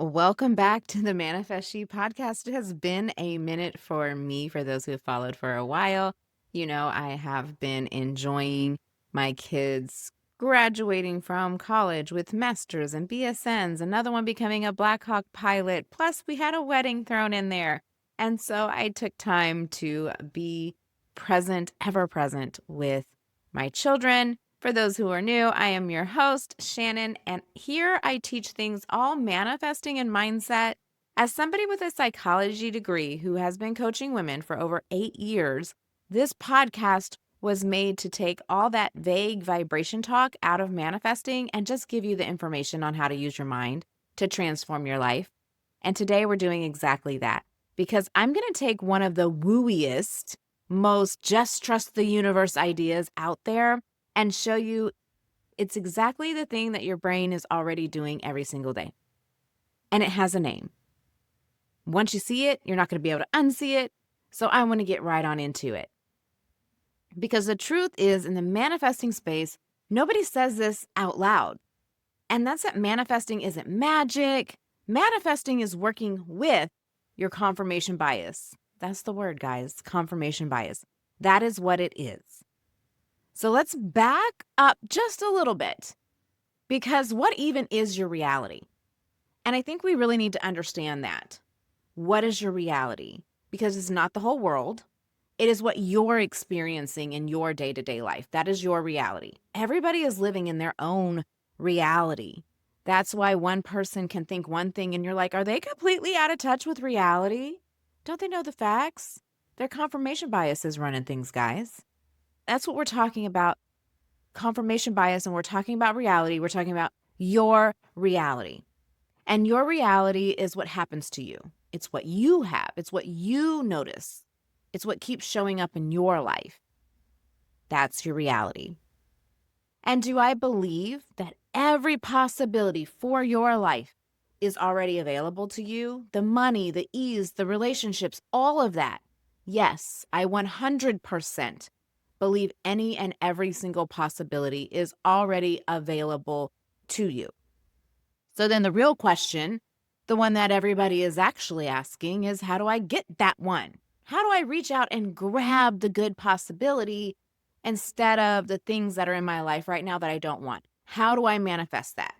Welcome back to the Manifest She podcast. It has been a minute for me, for those who have followed for a while. I have been enjoying my kids graduating from college with masters and BSNs, another one becoming a Black Hawk pilot. Plus, we had a wedding thrown in there. And so I took time to be present, ever present with my children. For those who are new, I am your host, Shannon, and here I teach things all manifesting and mindset. As somebody with a psychology degree who has been coaching women for over 8 years, this podcast was made to take all that vague vibration talk out of manifesting and just give you the information on how to use your mind to transform your life. And today we're doing exactly that because I'm going to take one of the wooiest, most just trust the universe ideas out there and show you it's exactly the thing that your brain is already doing every single day. And it has a name. Once you see it, you're not going to be able to unsee it. So I want to get right on into it. Because the truth is, in the manifesting space, nobody says this out loud. And that's that manifesting isn't magic. Manifesting is working with your confirmation bias. That's the word, guys, confirmation bias. That is what it is. So let's back up just a little bit, because what even is your reality? And I think we really need to understand that. What is your reality? Because it's not the whole world. It is what you're experiencing in your day-to-day life. That is your reality. Everybody is living in their own reality. That's why one person can think one thing and you're like, are they completely out of touch with reality? Don't they know the facts? Their confirmation bias is running things, guys. That's what we're talking about, confirmation bias, and we're talking about reality. We're talking about your reality. And your reality is what happens to you. It's what you have. It's what you notice. It's what keeps showing up in your life. That's your reality. And do I believe that every possibility for your life is already available to you? The money, the ease, the relationships, all of that. Yes, I 100% believe any and every single possibility is already available to you. So then the real question, the one that everybody is actually asking, is how do I get that one? How do I reach out and grab the good possibility instead of the things that are in my life right now that I don't want? How do I manifest that?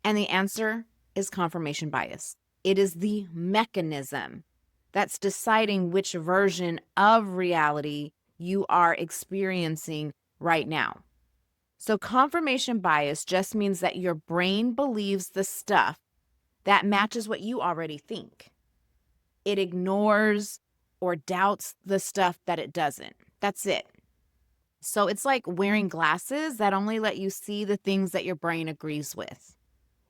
And the answer is confirmation bias. It is the mechanism that's deciding which version of reality you are experiencing right now. So confirmation bias just means that your brain believes the stuff that matches what you already think. It ignores or doubts the stuff that it doesn't. That's it. So it's like wearing glasses that only let you see the things that your brain agrees with,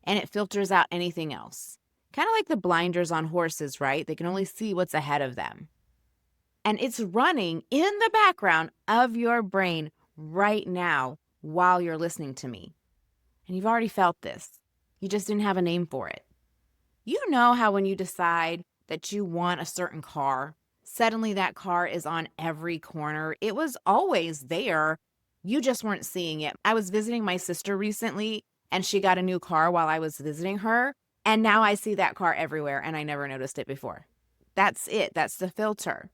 and it filters out anything else. Kind of like the blinders on horses, right? They can only see what's ahead of them. And it's running in the background of your brain right now while you're listening to me. And you've already felt this. You just didn't have a name for it. You know how when you decide that you want a certain car, suddenly that car is on every corner. It was always there. You just weren't seeing it. I was visiting my sister recently and she got a new car while I was visiting her. And now I see that car everywhere and I never noticed it before. That's it. That's the filter.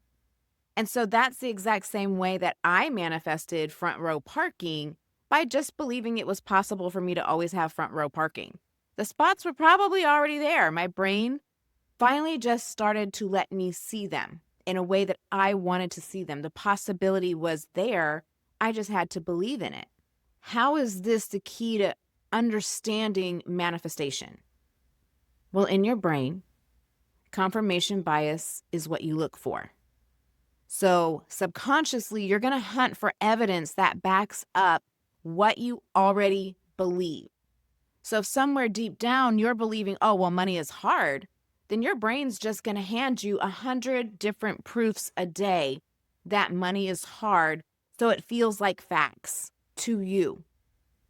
And so that's the exact same way that I manifested front row parking by just believing it was possible for me to always have front row parking. The spots were probably already there. My brain finally just started to let me see them in a way that I wanted to see them. The possibility was there. I just had to believe in it. How is this the key to understanding manifestation? Well, in your brain, confirmation bias is what you look for. So subconsciously, you're going to hunt for evidence that backs up what you already believe. So if somewhere deep down you're believing, oh, well, money is hard, then your brain's just going to hand you 100 different proofs a day that money is hard, so it feels like facts to you.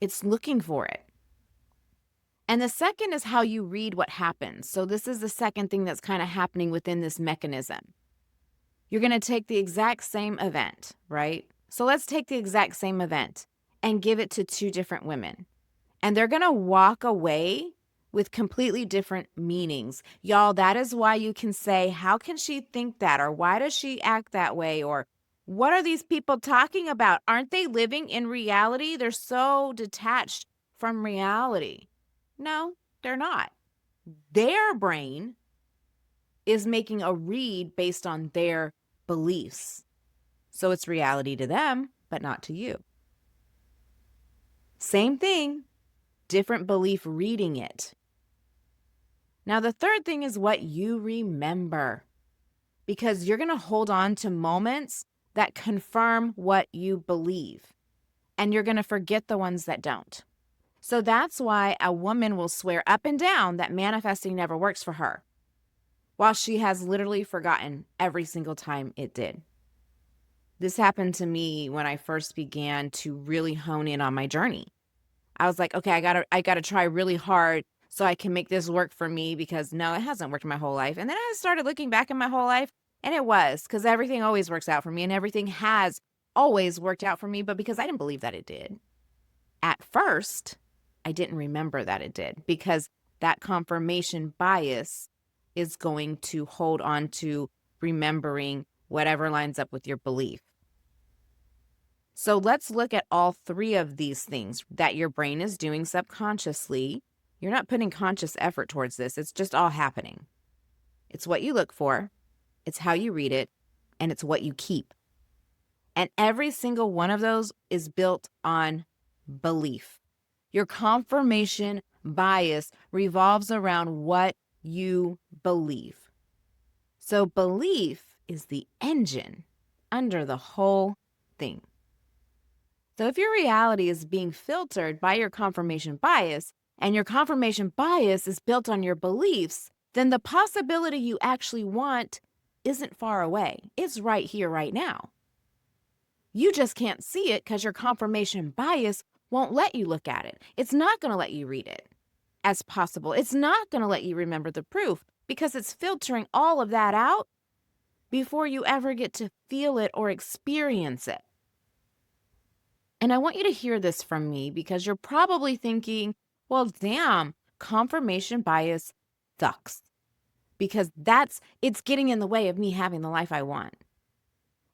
It's looking for it. And the second is how you read what happens. So this is the second thing that's kind of happening within this mechanism. You're going to take the exact same event, right? So let's take the exact same event and give it to two different women. And they're going to walk away with completely different meanings. Y'all, that is why you can say, how can she think that? Or why does she act that way? Or what are these people talking about? Aren't they living in reality? They're so detached from reality. No, they're not. Their brain is making a read based on their beliefs. So it's reality to them, but not to you. Same thing, different belief reading it. Now, the third thing is what you remember, because you're going to hold on to moments that confirm what you believe, and you're going to forget the ones that don't. So that's why a woman will swear up and down that manifesting never works for her, while she has literally forgotten every single time it did. This happened to me when I first began to really hone in on my journey. I was like, okay, I gotta try really hard so I can make this work for me, because no, it hasn't worked my whole life. And then I started looking back at my whole life, and it was, because everything always works out for me, and everything has always worked out for me, but because I didn't believe that it did. At first, I didn't remember that it did, because that confirmation bias is going to hold on to remembering whatever lines up with your belief. So let's look at all three of these things that your brain is doing subconsciously. You're not putting conscious effort towards this. It's just all happening. It's what you look for, it's how you read it, and it's what you keep. And every single one of those is built on belief. Your confirmation bias revolves around what you believe. So belief is the engine under the whole thing. So if your reality is being filtered by your confirmation bias, and your confirmation bias is built on your beliefs, then the possibility you actually want isn't far away. It's right here, right now. You just can't see it because your confirmation bias won't let you look at it. It's not going to let you read it as possible. It's not going to let you remember the proof, because it's filtering all of that out before you ever get to feel it or experience it. And I want you to hear this from me, because you're probably thinking, well, damn, confirmation bias sucks, because it's getting in the way of me having the life I want.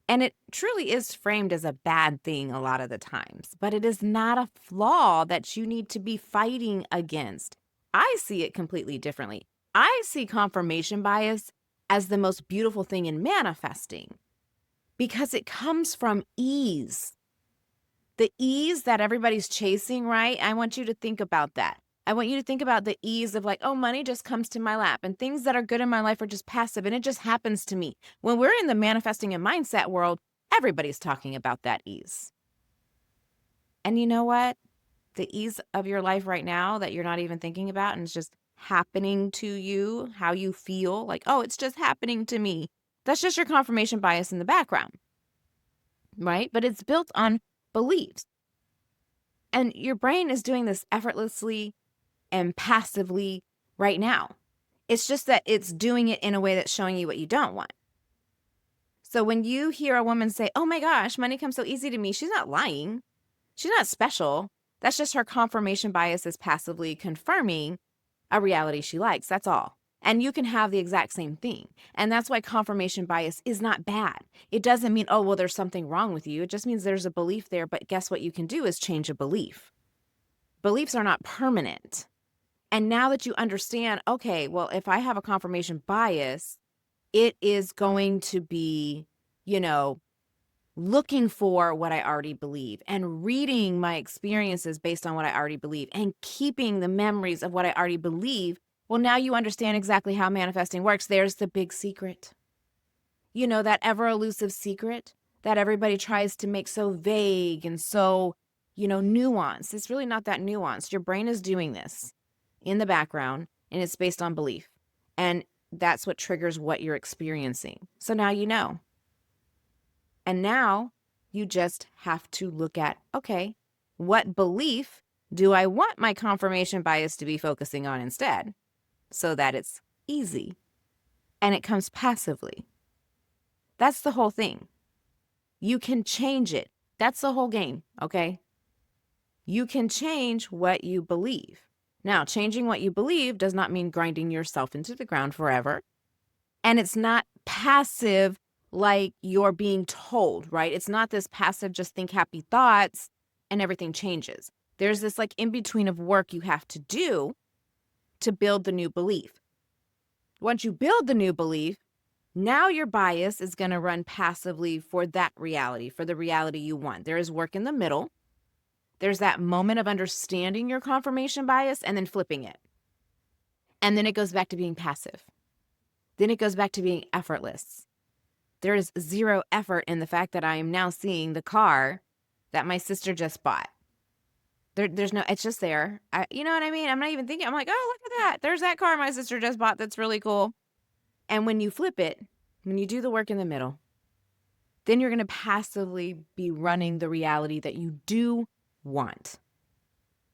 And it truly is framed as a bad thing a lot of the times, but it is not a flaw that you need to be fighting against. I see it completely differently. I see confirmation bias as the most beautiful thing in manifesting, because it comes from ease. The ease that everybody's chasing, right? I want you to think about that. I want you to think about the ease of like, oh, money just comes to my lap, and things that are good in my life are just passive, and it just happens to me. When we're in the manifesting and mindset world, everybody's talking about that ease. And you know what? The ease of your life right now that you're not even thinking about, and it's just happening to you, how you feel, like, oh, it's just happening to me. That's just your confirmation bias in the background, right? But it's built on beliefs. And your brain is doing this effortlessly and passively right now. It's just that it's doing it in a way that's showing you what you don't want. So when you hear a woman say, oh my gosh, money comes so easy to me, she's not lying. She's not special. That's just her confirmation bias is passively confirming a reality she likes. That's all. And you can have the exact same thing. And that's why confirmation bias is not bad. It doesn't mean, oh, well, there's something wrong with you. It just means there's a belief there. But guess what you can do is change a belief. Beliefs are not permanent. And now that you understand, okay, well, if I have a confirmation bias, it is going to be, looking for what I already believe and reading my experiences based on what I already believe and keeping the memories of what I already believe. Well, now you understand exactly how manifesting works. There's the big secret. That ever elusive secret that everybody tries to make so vague and so, nuanced. It's really not that nuanced. Your brain is doing this in the background, and it's based on belief. And that's what triggers what you're experiencing. So now you know. And now you just have to look at, okay, what belief do I want my confirmation bias to be focusing on instead, so that it's easy and it comes passively. That's the whole thing. You can change it. That's the whole game, okay? You can change what you believe. Now, changing what you believe does not mean grinding yourself into the ground forever. And it's not passive like you're being told, right? It's not this passive, just think happy thoughts and everything changes. There's this like in between of work you have to do to build the new belief. Once you build the new belief, now your bias is going to run passively for that reality, for the reality you want. There is work in the middle. There's that moment of understanding your confirmation bias and then flipping it. And then it goes back to being passive. Then it goes back to being effortless. There is zero effort in the fact that I am now seeing the car that my sister just bought. There's no, it's just there. You know what I mean? I'm not even thinking, I'm like, oh, look at that. There's that car my sister just bought. That's really cool. And when you flip it, when you do the work in the middle, then you're going to passively be running the reality that you do want.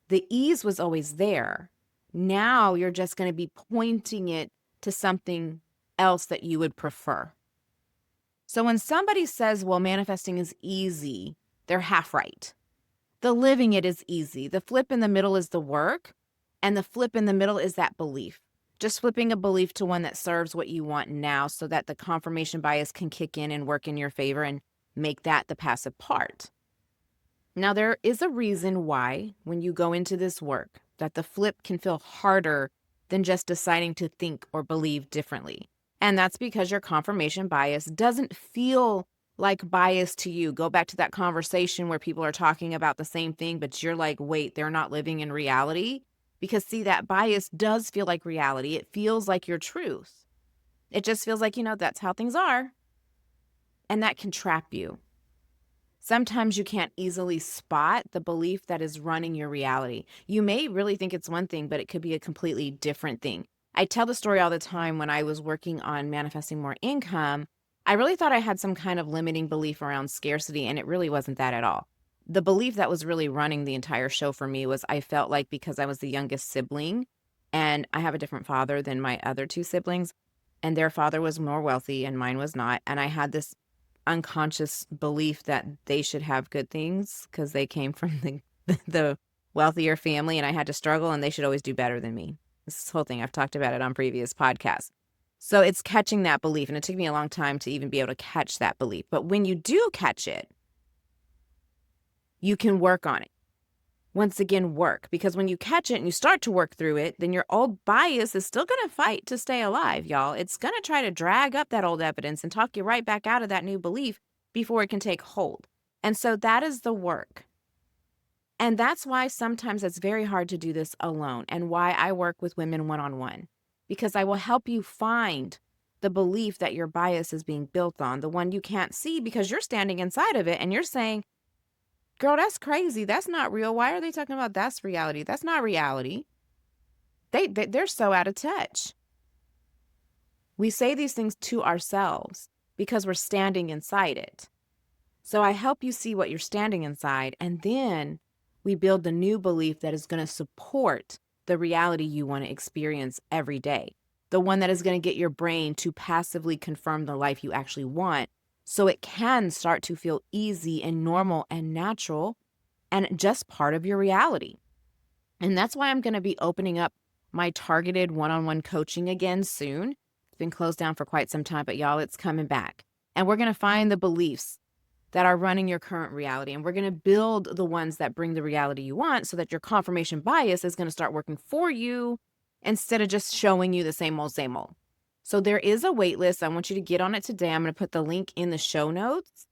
The ease was always there. Now you're just going to be pointing it to something else that you would prefer. So when somebody says, well, manifesting is easy, they're half right. The living it is easy. The flip in the middle is the work, and the flip in the middle is that belief. Just flipping a belief to one that serves what you want now so that the confirmation bias can kick in and work in your favor and make that the passive part. Now, there is a reason why when you go into this work that the flip can feel harder than just deciding to think or believe differently. And that's because your confirmation bias doesn't feel like bias to you. Go back to that conversation where people are talking about the same thing, but you're like, wait, they're not living in reality. Because see, that bias does feel like reality. It feels like your truth. It just feels like, that's how things are. And that can trap you. Sometimes you can't easily spot the belief that is running your reality. You may really think it's one thing, but it could be a completely different thing. I tell the story all the time when I was working on manifesting more income. I really thought I had some kind of limiting belief around scarcity, and it really wasn't that at all. The belief that was really running the entire show for me was I felt like because I was the youngest sibling and I have a different father than my other two siblings, and their father was more wealthy and mine was not. And I had this unconscious belief that they should have good things because they came from the wealthier family and I had to struggle and they should always do better than me. This whole thing, I've talked about it on previous podcasts. So it's catching that belief. And it took me a long time to even be able to catch that belief. But when you do catch it, you can work on it. Once again, work. Because when you catch it and you start to work through it, then your old bias is still going to fight to stay alive, y'all. It's going to try to drag up that old evidence and talk you right back out of that new belief before it can take hold. And so that is the work. And that's why sometimes it's very hard to do this alone and why I work with women one-on-one. Because I will help you find the belief that your bias is being built on, the one you can't see because you're standing inside of it and you're saying, girl, that's crazy. That's not real. Why are they talking about that's reality? That's not reality. They're so out of touch. We say these things to ourselves because we're standing inside it. So I help you see what you're standing inside, and then we build the new belief that is going to support the reality you want to experience every day, the one that is going to get your brain to passively confirm the life you actually want so it can start to feel easy and normal and natural and just part of your reality. And that's why I'm going to be opening up my targeted one-on-one coaching again soon. It's been closed down for quite some time, but y'all, it's coming back. And we're going to find the beliefs that are running your current reality. And we're going to build the ones that bring the reality you want so that your confirmation bias is going to start working for you instead of just showing you the same old, same old. So there is a wait list. I want you to get on it today. I'm going to put the link in the show notes.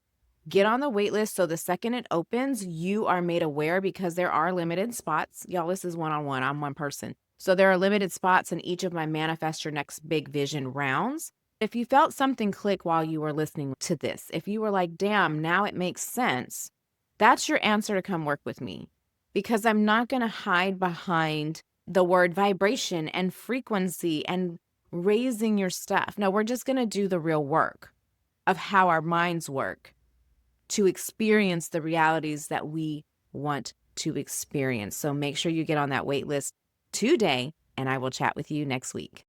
Get on the wait list so the second it opens, you are made aware because there are limited spots. Y'all, this is one-on-one. I'm one person. So there are limited spots in each of my Manifest Your Next Big Vision rounds. If you felt something click while you were listening to this, if you were like, damn, now it makes sense, that's your answer to come work with me. Because I'm not going to hide behind the word vibration and frequency and raising your stuff. No, we're just going to do the real work of how our minds work to experience the realities that we want to experience. So make sure you get on that wait list today, and I will chat with you next week.